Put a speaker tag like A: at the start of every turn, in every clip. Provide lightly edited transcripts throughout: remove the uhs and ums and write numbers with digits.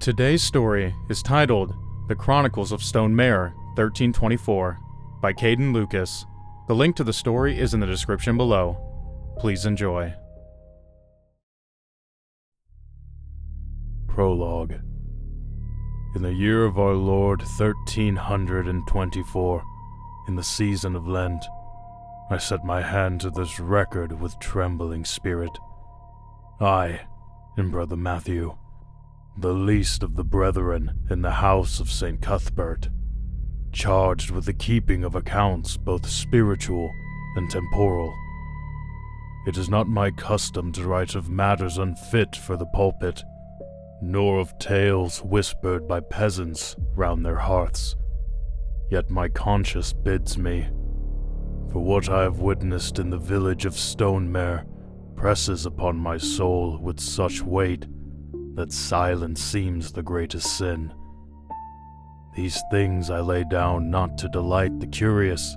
A: Today's story is titled The Chronicles of Stonemere, 1324, by Kaedon Lucas. The link to the story is in the description below. Please enjoy. Prologue. In the year of our Lord 1324, in the season of Lent, I set my hand to this record with trembling spirit. I, and Brother Matthew, the least of the brethren in the house of St. Cuthbert, charged with the keeping of accounts both spiritual and temporal. It is not my custom to write of matters unfit for the pulpit, nor of tales whispered by peasants round their hearths. Yet my conscience bids me, for what I have witnessed in the village of Stonemere presses upon my soul with such weight that silence seems the greatest sin. These things I lay down not to delight the curious,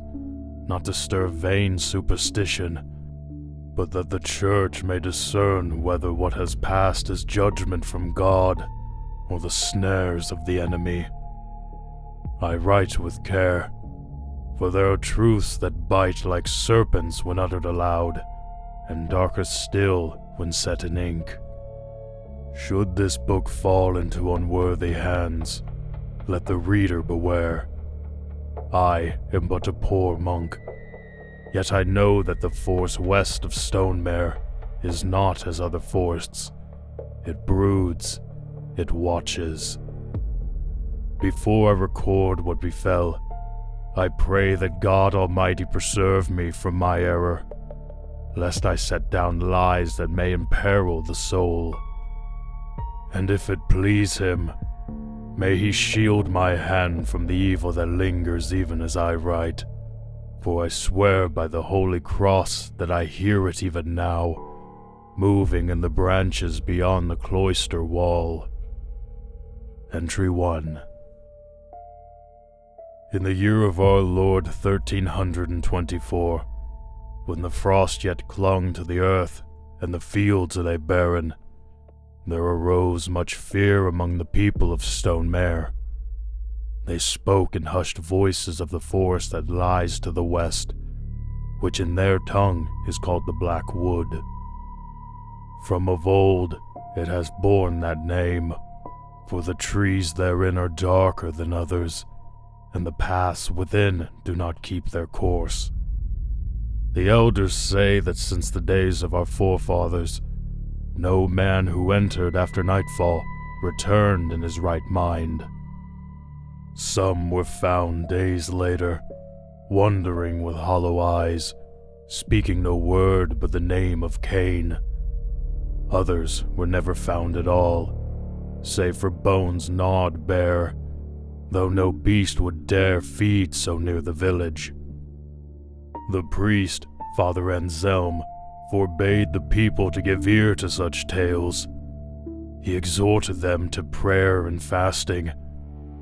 A: not to stir vain superstition, but that the Church may discern whether what has passed is judgment from God or the snares of the enemy. I write with care, for there are truths that bite like serpents when uttered aloud, and darker still when set in ink. Should this book fall into unworthy hands, let the reader beware. I am but a poor monk, yet I know that the forest west of Stonemere is not as other forests. It broods, it watches. Before I record what befell, I pray that God Almighty preserve me from my error, lest I set down lies that may imperil the soul. And if it please him, may he shield my hand from the evil that lingers even as I write, for I swear by the Holy Cross that I hear it even now, moving in the branches beyond the cloister wall. Entry 1. In the year of our Lord 1324, when the frost yet clung to the earth and the fields lay barren, there arose much fear among the people of Stonemere. They spoke in hushed voices of the forest that lies to the west, which in their tongue is called the Black Wood. From of old it has borne that name, for the trees therein are darker than others, and the paths within do not keep their course. The elders say that since the days of our forefathers, no man who entered after nightfall returned in his right mind. Some were found days later, wandering with hollow eyes, speaking no word but the name of Cain. Others were never found at all, save for bones gnawed bare, though no beast would dare feed so near the village. The priest, Father Anselm, forbade the people to give ear to such tales. He exhorted them to prayer and fasting,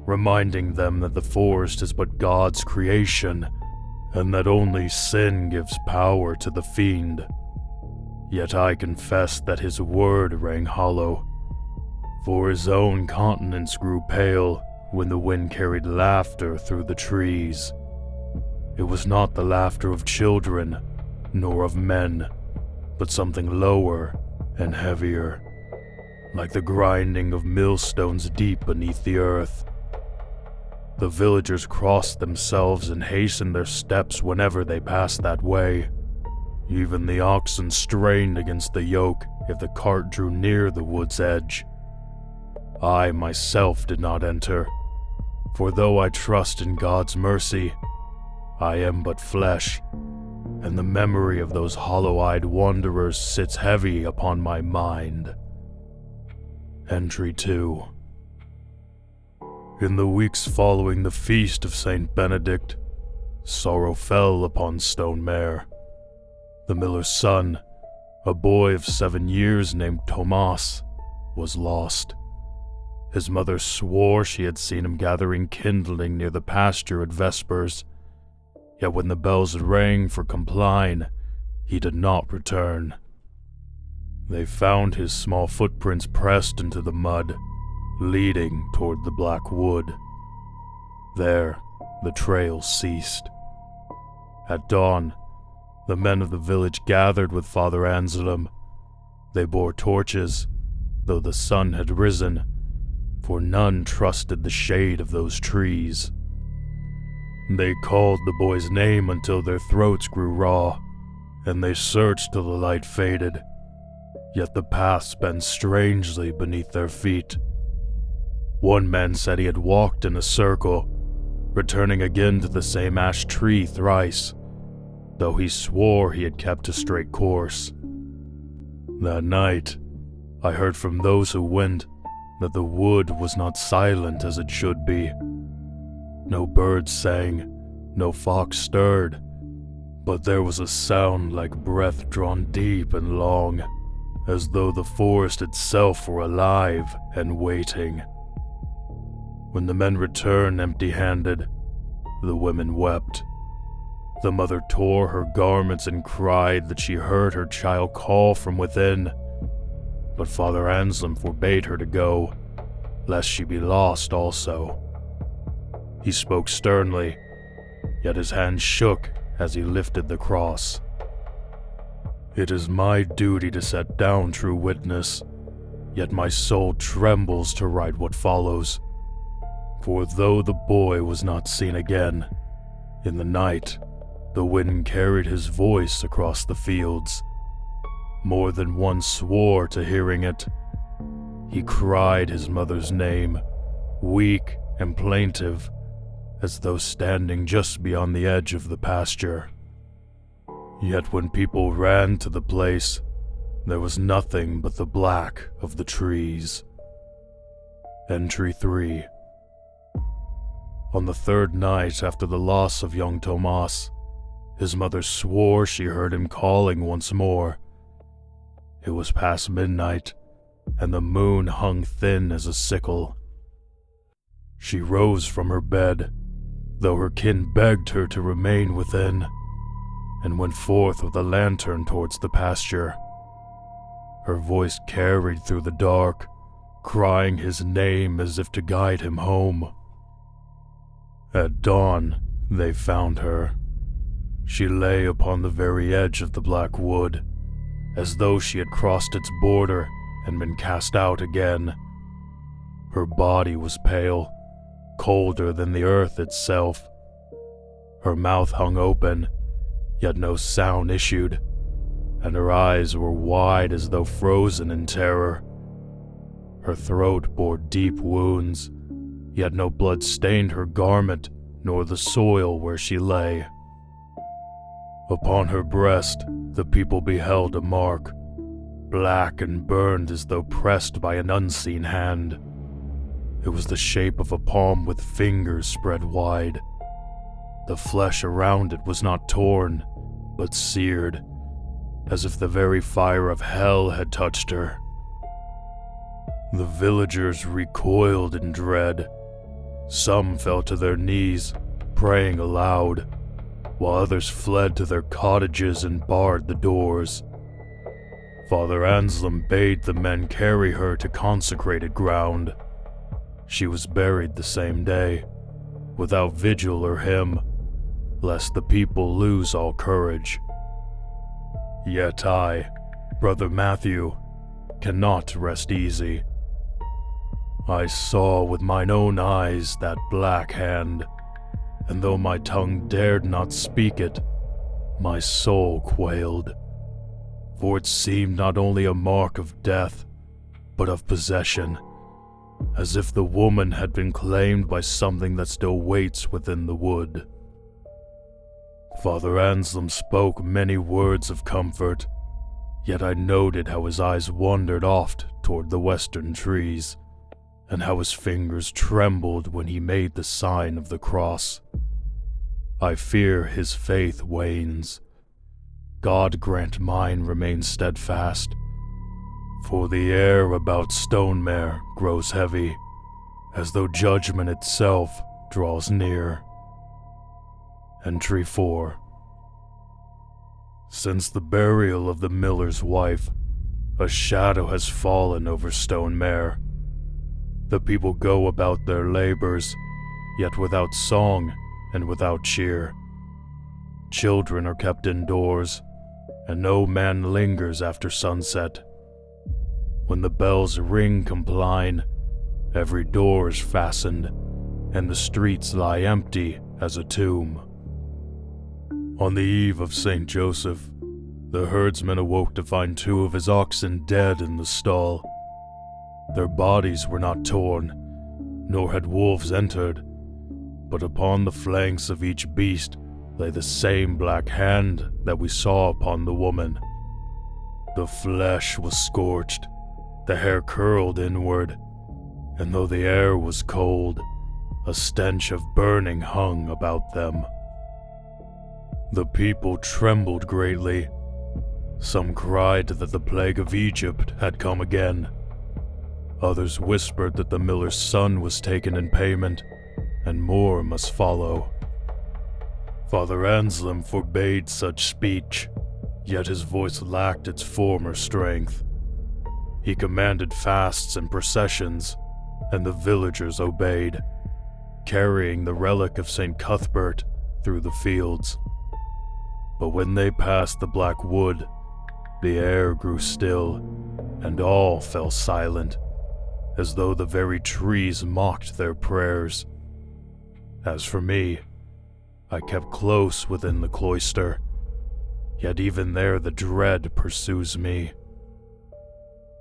A: reminding them that the forest is but God's creation, and that only sin gives power to the fiend. Yet I confess that his word rang hollow, for his own countenance grew pale when the wind carried laughter through the trees. It was not the laughter of children, nor of men, but something lower and heavier, like the grinding of millstones deep beneath the earth. The villagers crossed themselves and hastened their steps whenever they passed that way. Even the oxen strained against the yoke if the cart drew near the wood's edge. I myself did not enter, for though I trust in God's mercy, I am but flesh, and the memory of those hollow-eyed wanderers sits heavy upon my mind. Entry 2. In the weeks following the feast of Saint Benedict, sorrow fell upon Stonemere. The miller's son, a boy of 7 years named Thomas, was lost. His mother swore she had seen him gathering kindling near the pasture at vespers, yet when the bells rang for compline, he did not return. They found his small footprints pressed into the mud, leading toward the Black Wood. There, the trail ceased. At dawn, the men of the village gathered with Father Anselm. They bore torches, though the sun had risen, for none trusted the shade of those trees. They called the boy's name until their throats grew raw, and they searched till the light faded, yet the paths bent strangely beneath their feet. One man said he had walked in a circle, returning again to the same ash tree thrice, though he swore he had kept a straight course. That night, I heard from those who went that the wood was not silent as it should be. No bird sang, no fox stirred, but there was a sound like breath drawn deep and long, as though the forest itself were alive and waiting. When the men returned empty-handed, the women wept. The mother tore her garments and cried that she heard her child call from within, but Father Anselm forbade her to go, lest she be lost also. He spoke sternly, yet his hand shook as he lifted the cross. It is my duty to set down true witness, yet my soul trembles to write what follows. For though the boy was not seen again, in the night the wind carried his voice across the fields. More than one swore to hearing it. He cried his mother's name, weak and plaintive, as though standing just beyond the edge of the pasture. Yet when people ran to the place, there was nothing but the black of the trees. Entry 3. On the third night after the loss of young Tomas, his mother swore she heard him calling once more. It was past midnight, and the moon hung thin as a sickle. She rose from her bed, though her kin begged her to remain within, and went forth with a lantern towards the pasture. Her voice carried through the dark, crying his name as if to guide him home. At dawn, they found her. She lay upon the very edge of the Black Wood, as though she had crossed its border and been cast out again. Her body was pale, colder than the earth itself. Her mouth hung open, yet no sound issued, and her eyes were wide as though frozen in terror. Her throat bore deep wounds, yet no blood stained her garment nor the soil where she lay. Upon her breast the people beheld a mark, black and burned as though pressed by an unseen hand. It was the shape of a palm with fingers spread wide. The flesh around it was not torn, but seared, as if the very fire of hell had touched her. The villagers recoiled in dread. Some fell to their knees, praying aloud, while others fled to their cottages and barred the doors. Father Anselm bade the men carry her to consecrated ground. She was buried the same day, without vigil or hymn, lest the people lose all courage. Yet I, Brother Matthew, cannot rest easy. I saw with mine own eyes that black hand, and though my tongue dared not speak it, my soul quailed, for it seemed not only a mark of death, but of possession, as if the woman had been claimed by something that still waits within the wood. Father Anselm spoke many words of comfort, yet I noted how his eyes wandered oft toward the western trees, and how his fingers trembled when he made the sign of the cross. I fear his faith wanes. God grant mine remain steadfast, for the air about Stonemere grows heavy, as though judgment itself draws near. Entry 4. Since the burial of the miller's wife, a shadow has fallen over Stonemere. The people go about their labors, yet without song and without cheer. Children are kept indoors, and no man lingers after sunset. When the bells ring compline, every door is fastened, and the streets lie empty as a tomb. On the eve of St. Joseph, the herdsman awoke to find 2 of his oxen dead in the stall. Their bodies were not torn, nor had wolves entered, but upon the flanks of each beast lay the same black hand that we saw upon the woman. The flesh was scorched, the hair curled inward, and though the air was cold, a stench of burning hung about them. The people trembled greatly. Some cried that the plague of Egypt had come again. Others whispered that the miller's son was taken in payment, and more must follow. Father Anselm forbade such speech, yet his voice lacked its former strength. He commanded fasts and processions, and the villagers obeyed, carrying the relic of St. Cuthbert through the fields. But when they passed the black wood, the air grew still, and all fell silent, as though the very trees mocked their prayers. As for me, I kept close within the cloister, yet even there the dread pursues me.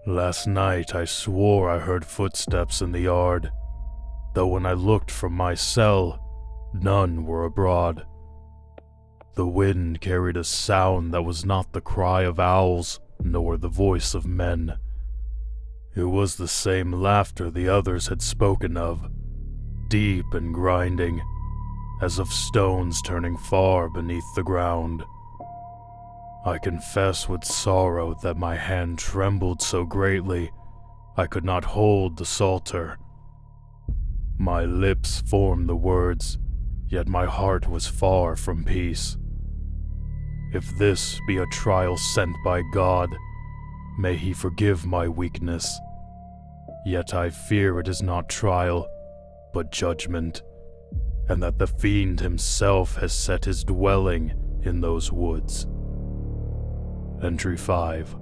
A: Last night I swore I heard footsteps in the yard, though when I looked from my cell, none were abroad. The wind carried a sound that was not the cry of owls, nor the voice of men. It was the same laughter the others had spoken of, deep and grinding, as of stones turning far beneath the ground. I confess with sorrow that my hand trembled so greatly I could not hold the psalter. My lips formed the words, yet my heart was far from peace. If this be a trial sent by God, may he forgive my weakness. Yet I fear it is not trial, but judgment, and that the fiend himself has set his dwelling in those woods. Entry 5.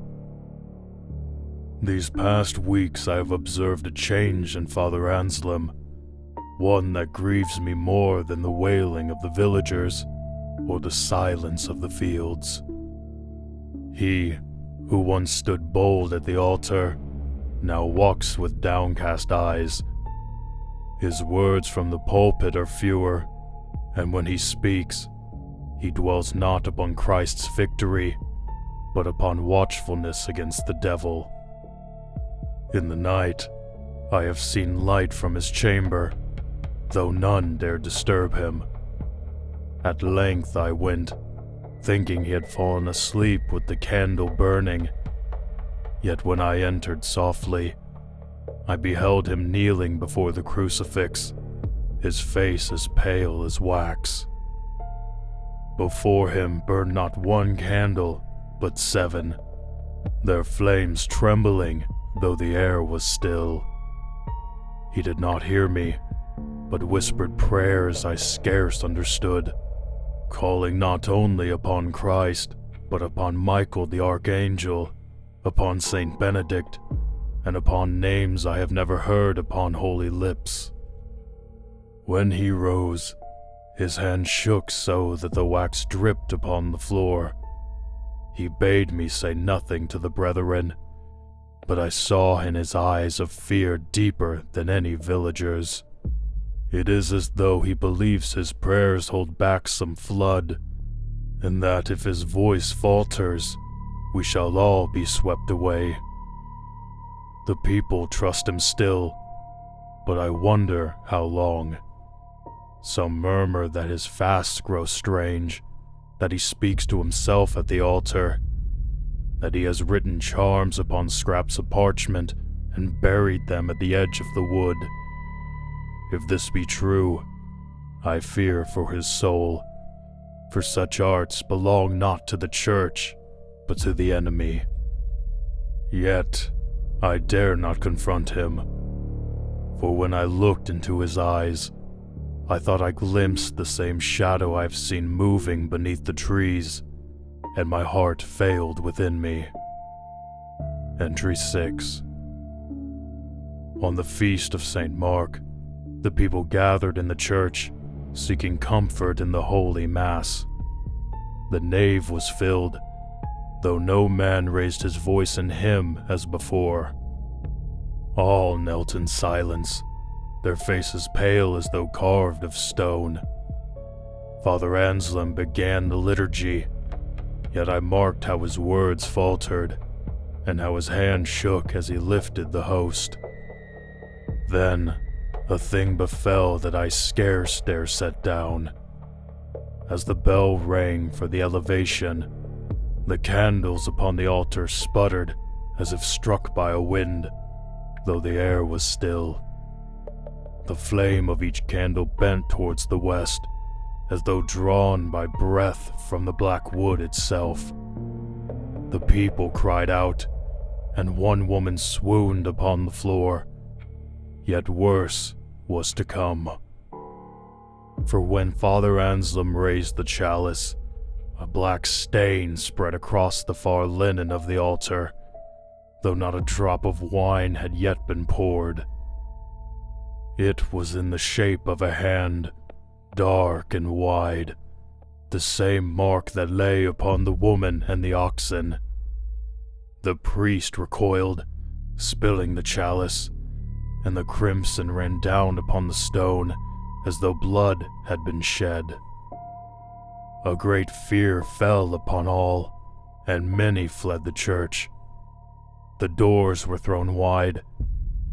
A: These past weeks I have observed a change in Father Anselm, one that grieves me more than the wailing of the villagers or the silence of the fields. He, who once stood bold at the altar, now walks with downcast eyes. His words from the pulpit are fewer, and when he speaks, he dwells not upon Christ's victory, but upon watchfulness against the devil. In the night, I have seen light from his chamber, though none dared disturb him. At length I went, thinking he had fallen asleep with the candle burning. Yet when I entered softly, I beheld him kneeling before the crucifix, his face as pale as wax. Before him burned not one candle, but 7, their flames trembling, though the air was still. He did not hear me, but whispered prayers I scarce understood, calling not only upon Christ, but upon Michael the Archangel, upon Saint Benedict, and upon names I have never heard upon holy lips. When he rose, his hand shook so that the wax dripped upon the floor. He bade me say nothing to the brethren, but I saw in his eyes a fear deeper than any villager's. It is as though he believes his prayers hold back some flood, and that if his voice falters, we shall all be swept away. The people trust him still, but I wonder how long. Some murmur that his fasts grow strange, that he speaks to himself at the altar, that he has written charms upon scraps of parchment and buried them at the edge of the wood. If this be true, I fear for his soul, for such arts belong not to the church, but to the enemy. Yet I dare not confront him, For when I looked into his eyes, I thought I glimpsed the same shadow I've seen moving beneath the trees, and my heart failed within me. Entry 6. On the feast of St. Mark, the people gathered in the church, seeking comfort in the Holy Mass. The nave was filled, though no man raised his voice in hymn as before. All knelt in silence, their faces pale as though carved of stone. Father Anselm began the liturgy, yet I marked how his words faltered, and how his hand shook as he lifted the host. Then, a thing befell that I scarce dare set down. As the bell rang for the elevation, the candles upon the altar sputtered as if struck by a wind, though the air was still. The flame of each candle bent towards the west, as though drawn by breath from the black wood itself. The people cried out, and one woman swooned upon the floor. Yet worse was to come. For when Father Anselm raised the chalice, a black stain spread across the far linen of the altar, though not a drop of wine had yet been poured. It was in the shape of a hand, dark and wide, the same mark that lay upon the woman and the oxen. The priest recoiled, spilling the chalice, and the crimson ran down upon the stone as though blood had been shed. A great fear fell upon all, and many fled the church. The doors were thrown wide,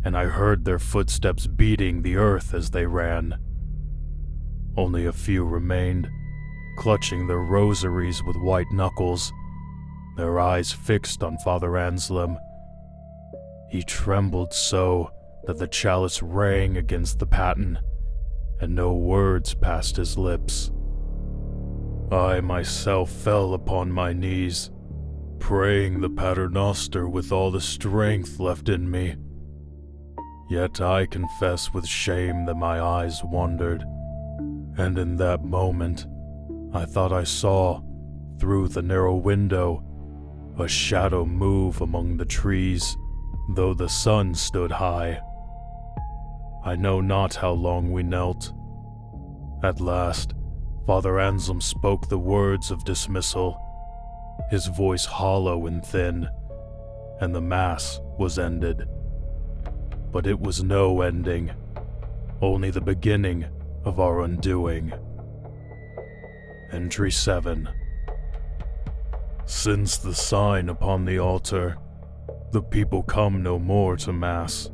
A: and I heard their footsteps beating the earth as they ran. Only a few remained, clutching their rosaries with white knuckles, their eyes fixed on Father Anselm. He trembled so that the chalice rang against the paten, and no words passed his lips. I myself fell upon my knees, praying the Paternoster with all the strength left in me. Yet I confess with shame that my eyes wandered, and in that moment I thought I saw, through the narrow window, a shadow move among the trees, though the sun stood high. I know not how long we knelt. At last, Father Anselm spoke the words of dismissal, his voice hollow and thin, and the Mass was ended. But it was no ending, only the beginning of our undoing. Entry 7. Since the sign upon the altar, the people come no more to Mass.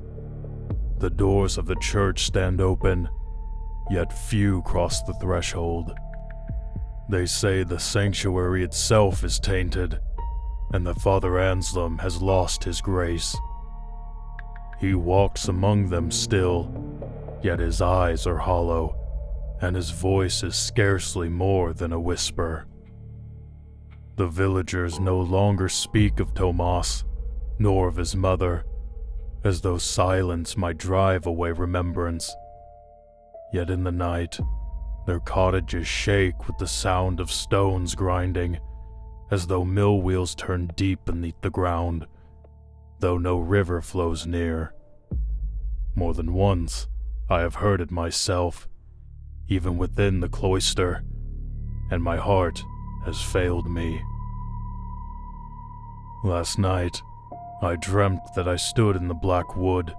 A: The doors of the church stand open, yet few cross the threshold. They say the sanctuary itself is tainted, and that Father Anselm has lost his grace. He walks among them still, yet his eyes are hollow, and his voice is scarcely more than a whisper. The villagers no longer speak of Tomas, nor of his mother, as though silence might drive away remembrance. Yet in the night, their cottages shake with the sound of stones grinding, as though mill wheels turn deep beneath the ground, though no river flows near. More than once, I have heard it myself, even within the cloister, and my heart has failed me. Last night, I dreamt that I stood in the black wood.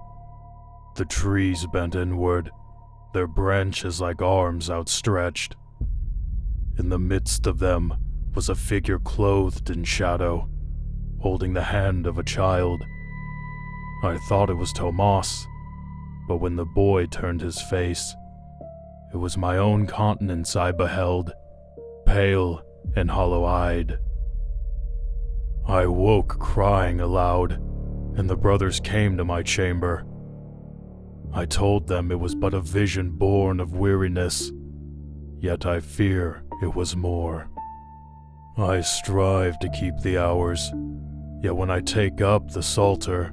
A: The trees bent inward, their branches like arms outstretched. In the midst of them was a figure clothed in shadow, holding the hand of a child. I thought it was Tomas, but when the boy turned his face, it was my own countenance I beheld, pale and hollow-eyed. I woke crying aloud, and the brothers came to my chamber. I told them it was but a vision born of weariness, yet I fear it was more. I strive to keep the hours, Yet when I take up the Psalter,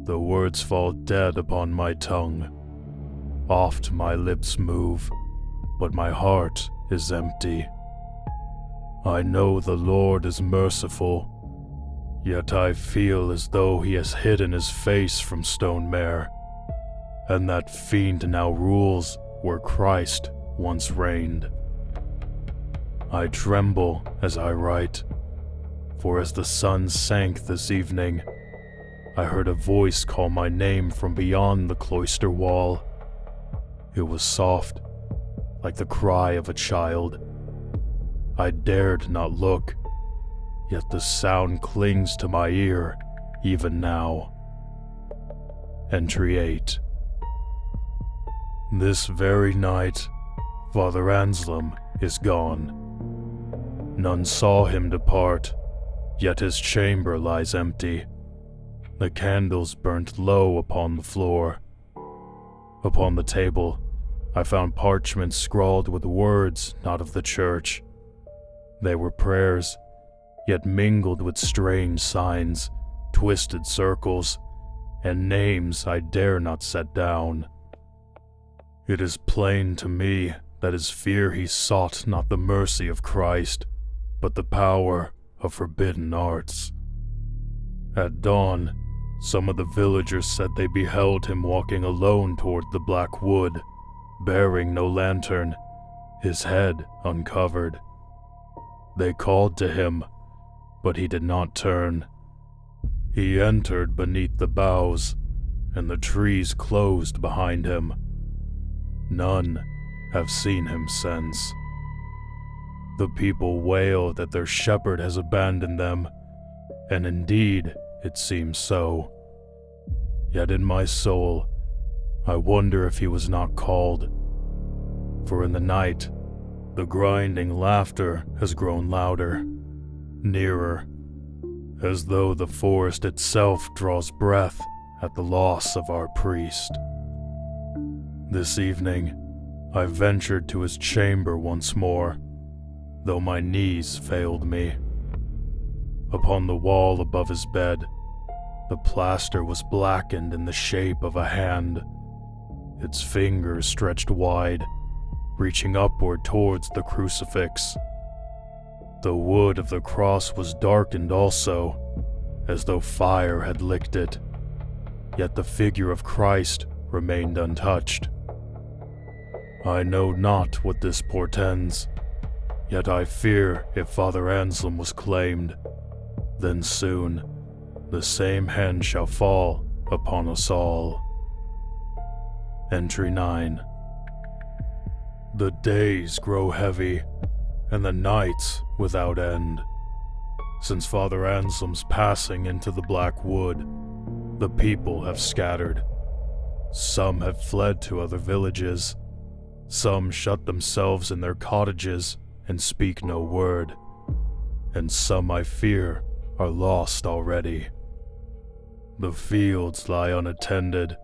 A: the words fall dead upon my tongue. Oft my lips move, but my heart is empty. I know the Lord is merciful, yet I feel as though he has hidden his face from Stonemere, and that fiend now rules where Christ once reigned. I tremble as I write, for as the sun sank this evening, I heard a voice call my name from beyond the cloister wall. It was soft, like the cry of a child. I dared not look, yet the sound clings to my ear even now. Entry 8. This very night, Father Anselm is gone. None saw him depart, yet his chamber lies empty. The candles burnt low upon the floor. Upon the table, I found parchments scrawled with words not of the church. They were prayers, yet mingled with strange signs, twisted circles, and names I dare not set down. It is plain to me that his fear he sought not the mercy of Christ, but the power of forbidden arts. At dawn, some of the villagers said they beheld him walking alone toward the black wood, bearing no lantern, his head uncovered. They called to him, but he did not turn. He entered beneath the boughs, and the trees closed behind him. None have seen him since. The people wail that their shepherd has abandoned them, and indeed it seems so. Yet in my soul, I wonder if he was not called. For in the night, the grinding laughter has grown louder, nearer, as though the forest itself draws breath at the loss of our priest. This evening, I ventured to his chamber once more, though my knees failed me. Upon the wall above his bed, the plaster was blackened in the shape of a hand, its fingers stretched wide, reaching upward towards the crucifix. The wood of the cross was darkened also, as though fire had licked it, yet the figure of Christ remained untouched. I know not what this portends, yet I fear if Father Anselm was claimed, then soon the same hand shall fall upon us all. Entry 9. The days grow heavy, and the nights without end. Since Father Anselm's passing into the Black Wood, the people have scattered. Some have fled to other villages. Some shut themselves in their cottages and speak no word. And some, I fear, are lost already. The fields lie unattended,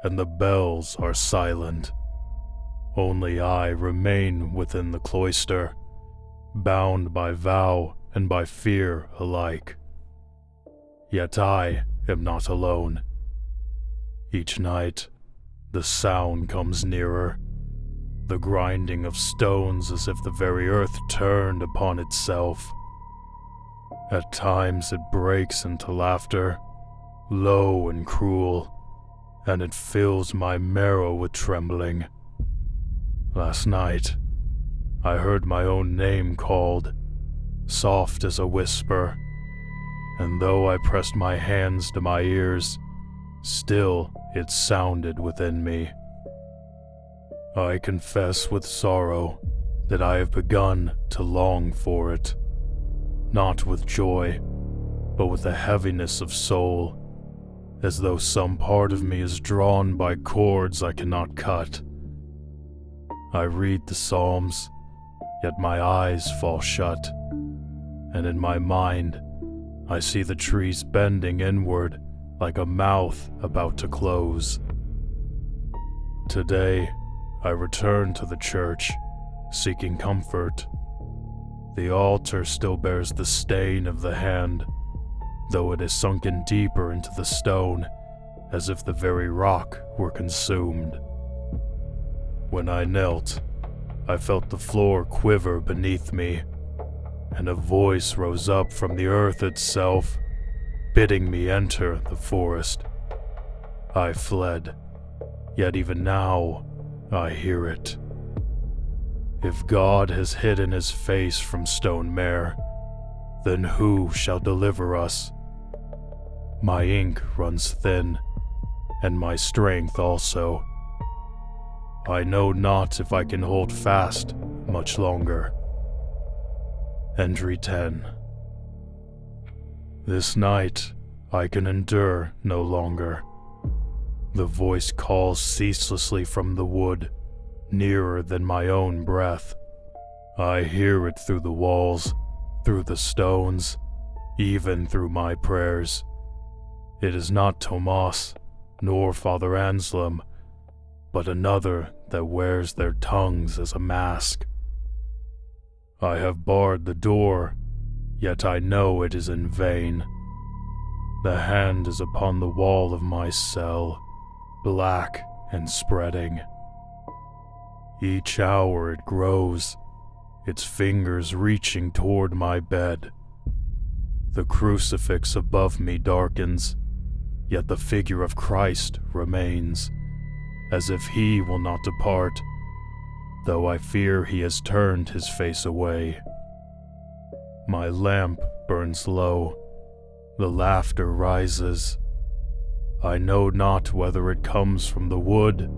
A: and the bells are silent. Only I remain within the cloister, bound by vow and by fear alike. Yet I am not alone. Each night, the sound comes nearer, the grinding of stones as if the very earth turned upon itself. At times it breaks into laughter, low and cruel, and it fills my marrow with trembling. Last night, I heard my own name called, soft as a whisper, and though I pressed my hands to my ears, still it sounded within me. I confess with sorrow that I have begun to long for it, not with joy, but with a heaviness of soul, as though some part of me is drawn by cords I cannot cut. I read the Psalms, yet my eyes fall shut, and in my mind I see the trees bending inward like a mouth about to close. Today, I return to the church, seeking comfort. The altar still bears the stain of the hand, though it is sunken deeper into the stone, as if the very rock were consumed. When I knelt, I felt the floor quiver beneath me, and a voice rose up from the earth itself, bidding me enter the forest. I fled, yet even now I hear it. If God has hidden his face from Stonemere, then who shall deliver us? My ink runs thin, and my strength also. I know not if I can hold fast much longer. Entry 10. This night I can endure no longer. The voice calls ceaselessly from the wood, nearer than my own breath. I hear it through the walls, through the stones, even through my prayers. It is not Tomas, nor Father Anselm, but another that wears their tongues as a mask. I have barred the door, yet I know it is in vain. The hand is upon the wall of my cell, black and spreading. Each hour it grows, its fingers reaching toward my bed. The crucifix above me darkens, yet the figure of Christ remains, as if he will not depart, though I fear he has turned his face away. My lamp burns low, the laughter rises. I know not whether it comes from the wood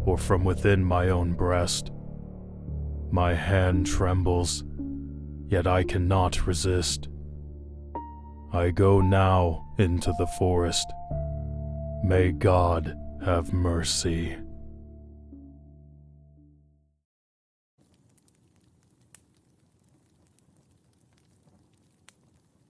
A: or from within my own breast. My hand trembles, yet I cannot resist. I go now into the forest. May God have mercy.